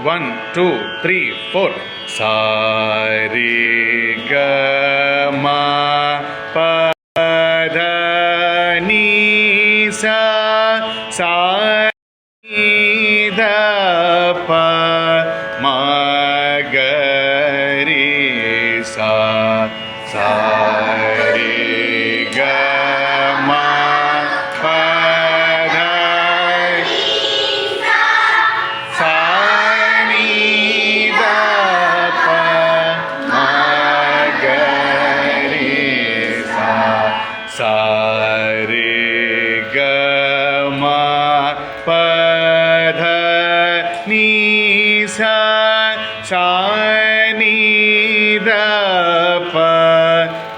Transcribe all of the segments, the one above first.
1, 2, 3, 4. Sa re ga ma pa da ni sa sa ni da pa ma ga re sa sa re ga ma pa da sa ni da pa ma ga re sa sa re ga ma pa da ni sa sa ni da pa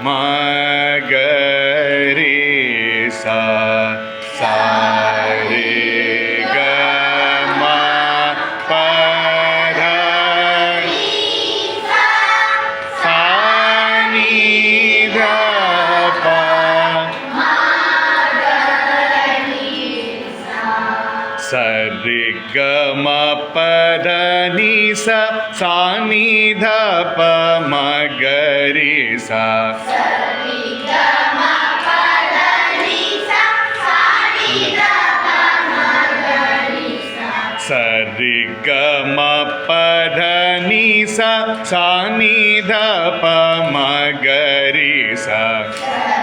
ma ga re sa sa re ga ma pa da sa ni da pa sa re ga ma pa da ni sa sa ni da pa ma ga re sa sa re ga ma pa da ni sa sa ni da pa ma ga re sa sa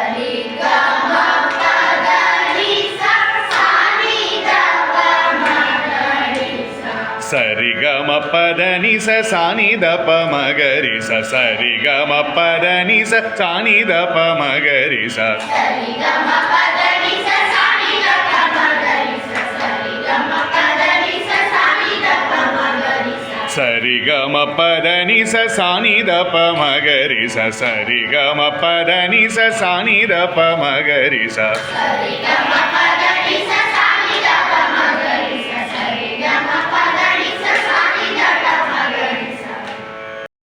re ga ma pa da ni sa sa ni da pa ma ga re sa sa re ga ma pa da ni sa sa ni da pa ma ga re sa sa re ga ma pa da ni sa sa ni da pa ma ga re sa sa re ga ma pa da ni sa sa ni da pa ma ga re sa sa re ga ma pa da ni sa sa ni da pa ma ga re sa sa re ga ma pa da ni sa sa ni da pa ma ga re sa